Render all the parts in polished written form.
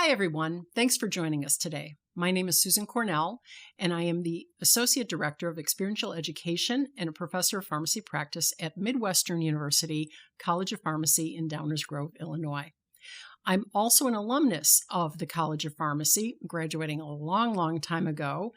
Hi, everyone. Thanks for joining us today. My name is Susan Cornell, and I am the Associate Director of Experiential Education and a Professor of Pharmacy Practice at Midwestern University College of Pharmacy in Downers Grove, Illinois. I'm also an alumnus of the College of Pharmacy, graduating a long time ago,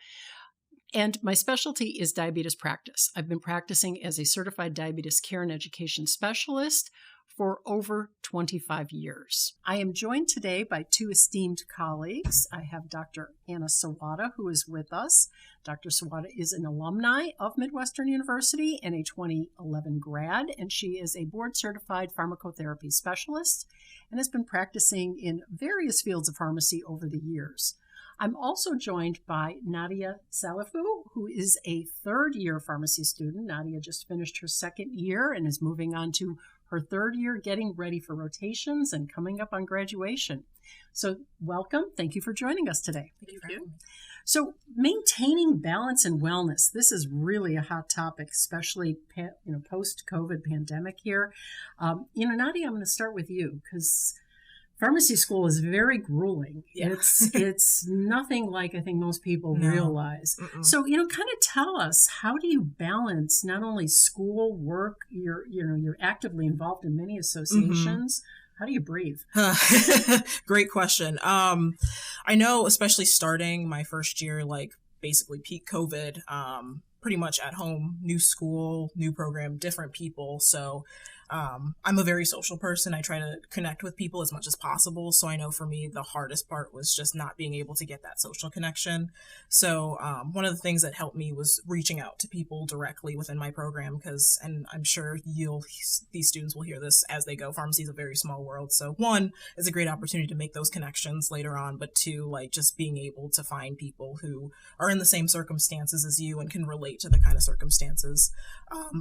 and my specialty is diabetes practice. I've been practicing as a certified diabetes care and education specialist for over 25 years. I am joined today by two esteemed colleagues. I have Dr. Anna Suwada, who is with us. Dr. Suwada is an alumni of Midwestern University and a 2011 grad, and she is a board-certified pharmacotherapy specialist and has been practicing in various fields of pharmacy over the years. I'm also joined by Nadia Salifu, who is a third-year pharmacy student. Nadia just finished her second year and is moving on to her third year, getting ready for rotations and coming up on graduation. So welcome. Thank you for joining us today. Thank you. So maintaining balance and wellness, this is really a hot topic, especially post-COVID pandemic here. Nadia, I'm going to start with you because pharmacy school is very grueling. Yeah. It's nothing like I think most people realize. Mm-mm. So, kind of tell us, how do you balance not only school, work, you're actively involved in many associations. Mm-hmm. How do you breathe? Great question. I know, especially starting my first year, like basically peak COVID, pretty much at home, new school, new program, different people. So I'm a very social person. I try to connect with people as much as possible. So I know for me, the hardest part was just not being able to get that social connection. So one of the things that helped me was reaching out to people directly within my program and I'm sure these students will hear this as they go. Pharmacy is a very small world. So one, it's a great opportunity to make those connections later on, but two, like just being able to find people who are in the same circumstances as you and can relate to the kind of circumstances.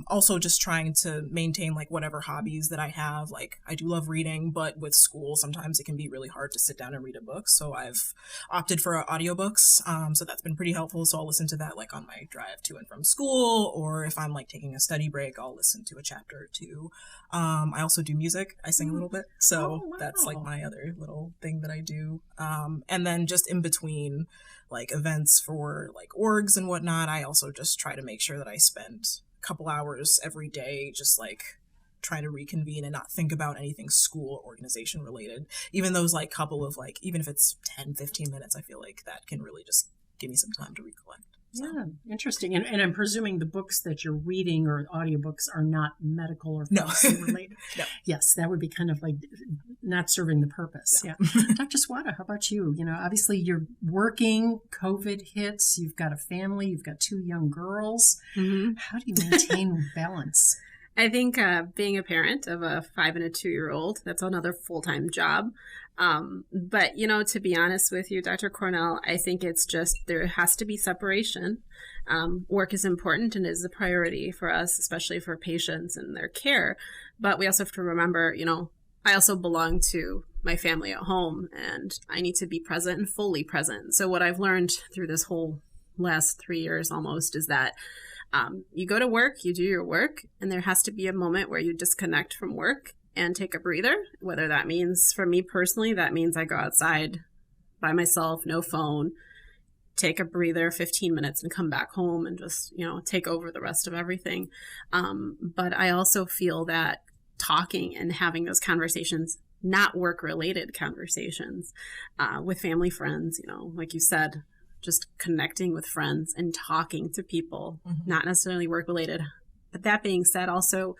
Also just trying to maintain like whatever hobbies that I have. Like I do love reading, but with school, sometimes it can be really hard to sit down and read a book. So I've opted for audiobooks. So that's been pretty helpful. So I'll listen to that like on my drive to and from school, or if I'm like taking a study break, I'll listen to a chapter or two. I also do music. I sing a little bit. So That's like my other little thing that I do. And then just in between like events for like orgs and whatnot, I also just try to make sure that I spend a couple hours every day just like trying to reconvene and not think about anything school or organization related. Even those like couple of like, even if it's 10, 15 minutes, I feel like that can really just give me some time to recollect. So. Yeah, interesting. And I'm presuming the books that you're reading or audiobooks are not medical or pharmacy related. No. Yes, that would be kind of like not serving the purpose. No. Yeah. Dr. Suwada, how about you? Obviously you're working, COVID hits, you've got a family, you've got two young girls. Mm-hmm. How do you maintain balance? I think being a parent of a 5 and a 2-year-old, that's another full-time job. But, to be honest with you, Dr. Cornell, I think it's just there has to be separation. Work is important and is a priority for us, especially for patients and their care. But we also have to remember, I also belong to my family at home and I need to be present and fully present. So what I've learned through this whole last 3 years almost is that you go to work, you do your work, and there has to be a moment where you disconnect from work and take a breather, whether that means, for me personally, that means I go outside by myself, no phone, take a breather, 15 minutes, and come back home and just, take over the rest of everything. But I also feel that talking and having those conversations, not work-related conversations with family, friends, like you said, just connecting with friends and talking to people, not necessarily work related. But that being said, also,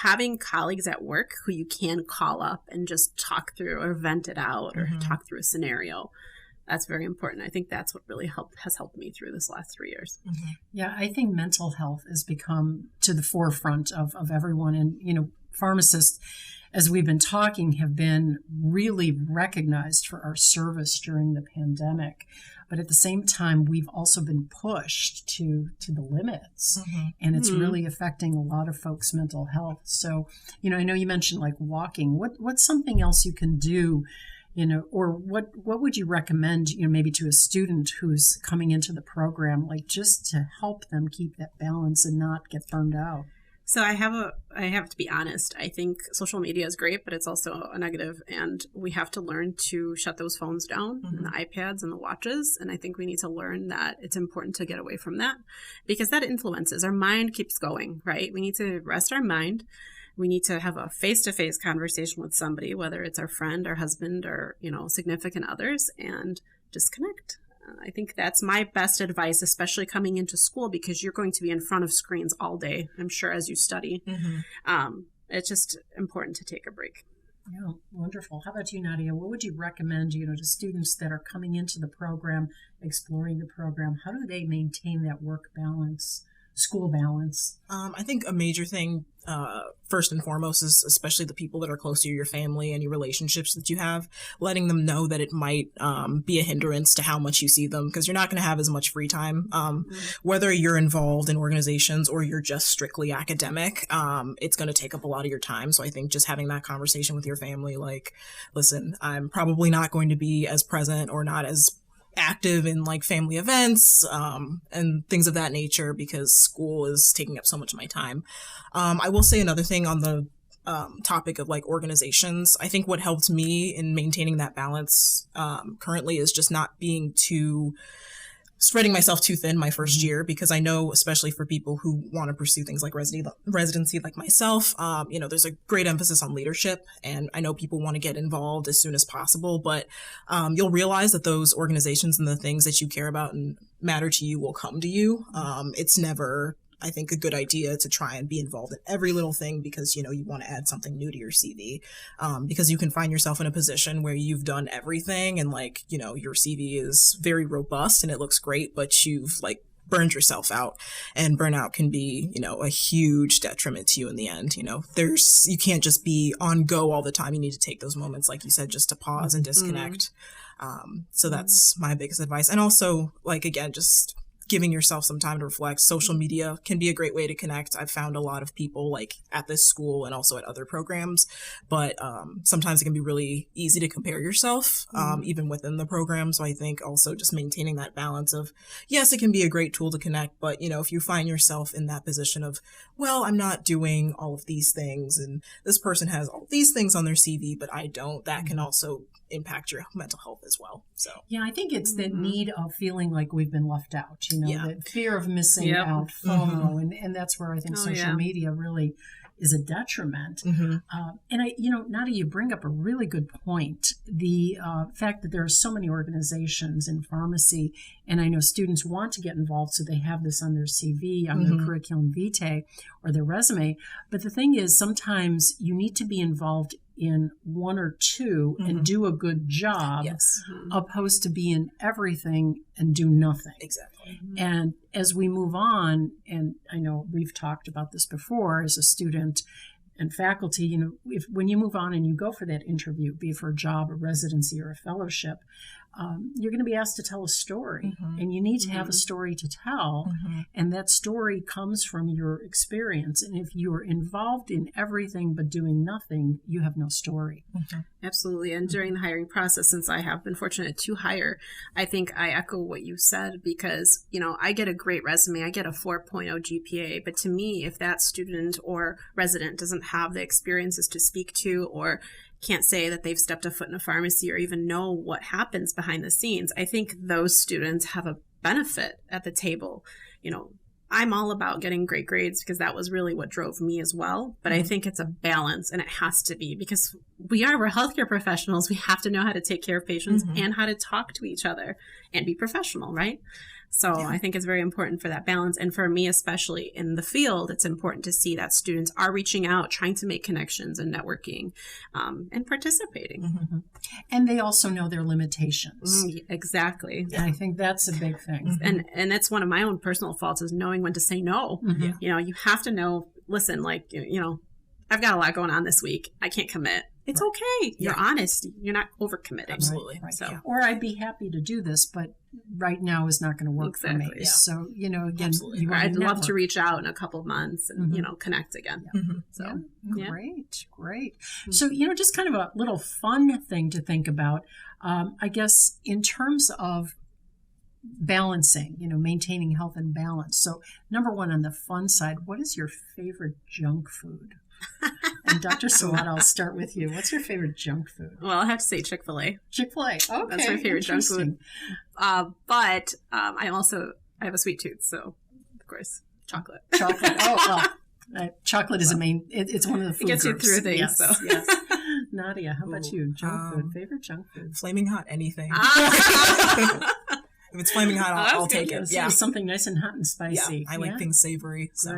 having colleagues at work who you can call up and just talk through or vent it out or talk through a scenario. That's very important. I think that's what really has helped me through this last 3 years. Mm-hmm. Yeah, I think mental health has become to the forefront of everyone. And, pharmacists, as we've been talking, have been really recognized for our service during the pandemic. But at the same time, we've also been pushed to the limits. Mm-hmm. And it's really affecting a lot of folks' mental health. So, I know you mentioned like walking. What's something else you can do, or what would you recommend, maybe to a student who's coming into the program, like just to help them keep that balance and not get burned out? So I have to be honest. I think social media is great, but it's also a negative, and we have to learn to shut those phones down, and the iPads and the watches. And I think we need to learn that it's important to get away from that, because that influences our mind, keeps going, right? We need to rest our mind. We need to have a face-to-face conversation with somebody, whether it's our friend, our husband, or, significant others, and disconnect. I think that's my best advice, especially coming into school, because you're going to be in front of screens all day, I'm sure, as you study. It's just important to take a break. Yeah, wonderful. How about you, Nadia? What would you recommend, to students that are coming into the program, exploring the program? How do they maintain that work balance, school balance? I think a major thing, first and foremost, is especially the people that are close to you, your family and your relationships that you have, letting them know that it might be a hindrance to how much you see them, because you're not going to have as much free time. Whether you're involved in organizations or you're just strictly academic, it's going to take up a lot of your time. So I think just having that conversation with your family, like, listen, I'm probably not going to be as present or not as active in like family events and things of that nature because school is taking up so much of my time. I will say another thing on the topic of like organizations. I think what helped me in maintaining that balance currently is just not being spreading myself too thin my first year, because I know, especially for people who want to pursue things like residency like myself, there's a great emphasis on leadership, and I know people want to get involved as soon as possible, but you'll realize that those organizations and the things that you care about and matter to you will come to you. It's never, I think, a good idea to try and be involved in every little thing because, you want to add something new to your CV, because you can find yourself in a position where you've done everything and your CV is very robust and it looks great, but you've burned yourself out, and burnout can be, a huge detriment to you in the end. You can't just be on go all the time. You need to take those moments, like you said, just to pause and disconnect. So that's my biggest advice. And also, again, just giving yourself some time to reflect. Social media can be a great way to connect. I've found a lot of people at this school and also at other programs, but sometimes it can be really easy to compare yourself, even within the program. So I think also just maintaining that balance of, yes, it can be a great tool to connect, but if you find yourself in that position of, well, I'm not doing all of these things and this person has all these things on their CV, but I don't, that can also impact your mental health as well. So yeah, I think it's that need of feeling like we've been left out, the fear of missing out, FOMO, and that's where I think social media really is a detriment. And Nadia, you bring up a really good point. The fact that there are so many organizations in pharmacy, and I know students want to get involved so they have this on their CV, on their curriculum vitae or their resume. But the thing is, sometimes you need to be involved in one or two and do a good job, opposed to be in everything and do nothing. Exactly. And as we move on, and I know we've talked about this before as a student and faculty, when you move on and you go for that interview, be it for a job, a residency, or a fellowship, you're going to be asked to tell a story, and you need to have a story to tell, and that story comes from your experience. And if you're involved in everything but doing nothing, you have no story. Absolutely. And during the hiring process, since I have been fortunate to hire, I think I echo what you said, because, I get a great resume, I get a 4.0 GPA, but to me, if that student or resident doesn't have the experiences to speak to, or can't say that they've stepped a foot in a pharmacy or even know what happens behind the scenes, I think those students have a benefit at the table. I'm all about getting great grades because that was really what drove me as well. But I think it's a balance, and it has to be, because we're healthcare professionals. We have to know how to take care of patients and how to talk to each other and be professional, right? So I think it's very important for that balance. And for me, especially in the field, it's important to see that students are reaching out, trying to make connections and networking, and participating. And they also know their limitations. Exactly. And I think that's a big thing. And that's one of my own personal faults, is knowing when to say no. You have to know, listen, I've got a lot going on this week. I can't commit. It's okay. You're honest. You're not overcommitting. Absolutely. Right. So, or I'd be happy to do this, but right now is not going to work for me. Yeah. So, again, I'd love to reach out in a couple of months and, connect again. So, Great. So, just kind of a little fun thing to think about. I guess in terms of balancing, maintaining health and balance. So number one, on the fun side, what is your favorite junk food? And Dr. Suwada, I'll start with you. What's your favorite junk food? Well, I have to say Chick-fil-A. Chick-fil-A. Okay. That's my favorite junk food. But I have a sweet tooth, so of course, chocolate. Chocolate. Oh, well, chocolate is it's one of the food It gets groups. you through things. Yes, so. Yes. Nadia, how about you? Junk food. Favorite junk food? Flaming hot anything. If it's flaming hot, I'll take it. Yeah, something nice and hot and spicy. Yeah, I like things savory. So.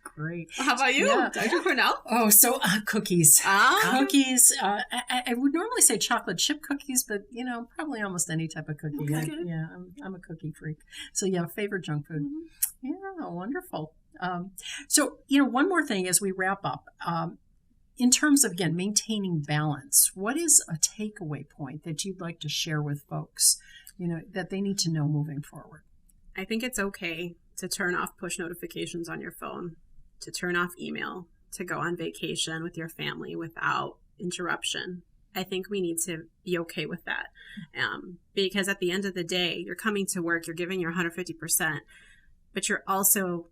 Great. How about you, Dr. Cornell? Oh, so cookies. Cookies. I would normally say chocolate chip cookies, but probably almost any type of cookie. Okay. I'm a cookie freak. So favorite junk food. Mm-hmm. Yeah, wonderful. So one more thing as we wrap up. In terms of, again, maintaining balance, what is a takeaway point that you'd like to share with folks, that they need to know moving forward? I think it's okay to turn off push notifications on your phone, to turn off email, to go on vacation with your family without interruption. I think we need to be okay with that. Because at the end of the day, you're coming to work, you're giving your 150%, but you're also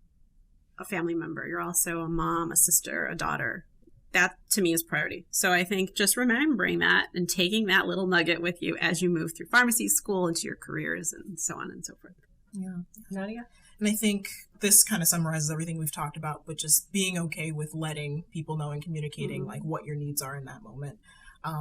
a family member. You're also a mom, a sister, a daughter. That to me is priority. So I think just remembering that and taking that little nugget with you as you move through pharmacy school into your careers and so on and so forth. Yeah. Nadia? And I think this kind of summarizes everything we've talked about, but just being okay with letting people know and communicating like what your needs are in that moment.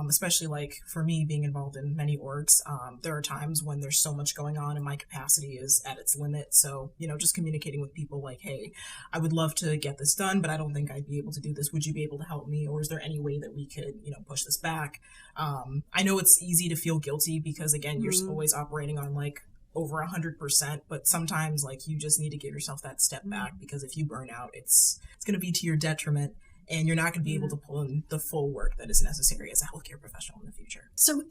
Especially like for me being involved in many orgs, there are times when there's so much going on and my capacity is at its limit. So, just communicating with people like, hey, I would love to get this done, but I don't think I'd be able to do this. Would you be able to help me? Or is there any way that we could, push this back? I know it's easy to feel guilty because again, you're always operating on like over 100%, but sometimes like you just need to give yourself that step back because if you burn out, it's going to be to your detriment. And you're not going to be able to pull in the full work that is necessary as a healthcare professional in the future. So,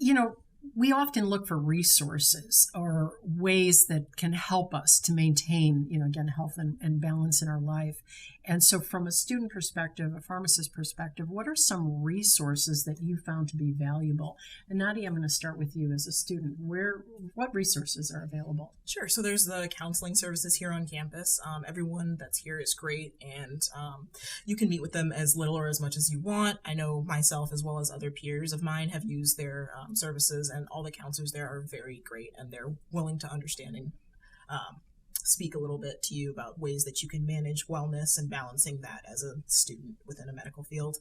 we often look for resources or ways that can help us to maintain, again, health and balance in our life. And so from a student perspective, a pharmacist perspective, what are some resources that you found to be valuable? And Nadia, I'm going to start with you as a student. What resources are available? Sure. So there's the counseling services here on campus. Everyone that's here is great, and you can meet with them as little or as much as you want. I know myself as well as other peers of mine have used their services, and all the counselors there are very great, and they're willing to understand and speak a little bit to you about ways that you can manage wellness and balancing that as a student within a medical field.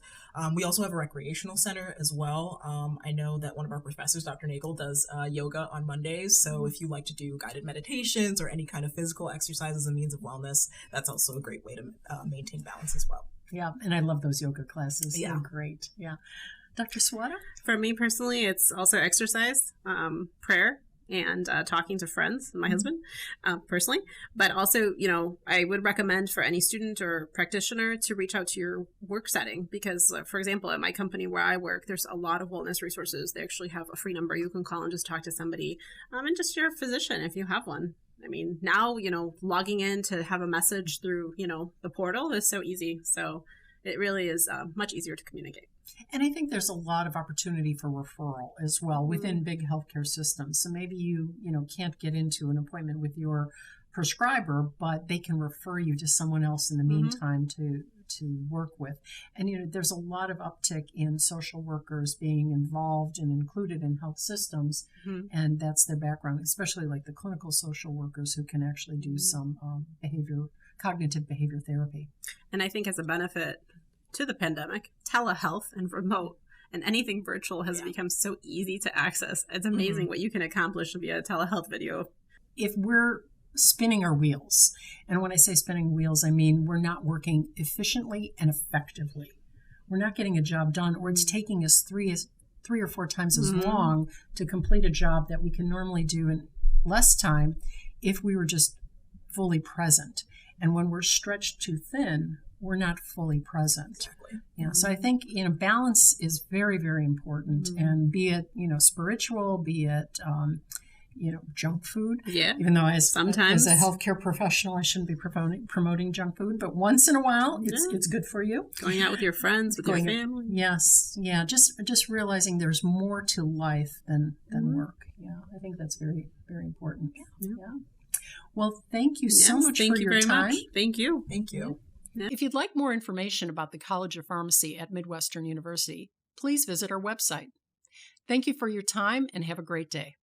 We also have a recreational center as well. I know that one of our professors, Dr. Nagel, does yoga on Mondays. So if you like to do guided meditations or any kind of physical exercise as a means of wellness, that's also a great way to maintain balance as well. Yeah, and I love those yoga classes. Yeah. They're great. Yeah. Dr. Suwada? For me personally, it's also exercise, prayer, and talking to friends, my husband, personally. But also, I would recommend for any student or practitioner to reach out to your work setting because, for example, at my company where I work, there's a lot of wellness resources. They actually have a free number you can call and just talk to somebody, and just your physician if you have one. I mean, now, logging in to have a message through, the portal is so easy. So it really is much easier to communicate. And I think there's a lot of opportunity for referral as well within big healthcare systems. So maybe you can't get into an appointment with your prescriber, but they can refer you to someone else in the meantime to work with. And, there's a lot of uptick in social workers being involved and included in health systems. And that's their background, especially like the clinical social workers who can actually do some cognitive behavior therapy. And I think as a benefit to the pandemic, telehealth and remote and anything virtual has become so easy to access. It's amazing what you can accomplish via telehealth video. If we're spinning our wheels, and when I say spinning wheels, I mean we're not working efficiently and effectively. We're not getting a job done, or it's taking us three or four times as long to complete a job that we can normally do in less time if we were just fully present. And when we're stretched too thin, we're not fully present. Exactly. Yeah. So I think, balance is very, very important. And be it, spiritual, be it, junk food. Yeah. Even though sometimes as a healthcare professional, I shouldn't be promoting junk food, but once in a while, it's good for you. Going out with your friends, with your family. Yes. Yeah. Just realizing there's more to life than work. Yeah. I think that's very, Very important. Yeah. Well, thank you so much thank for you your very time. Much. Thank you. Thank you. Yeah. If you'd like more information about the College of Pharmacy at Midwestern University, please visit our website. Thank you for your time and have a great day.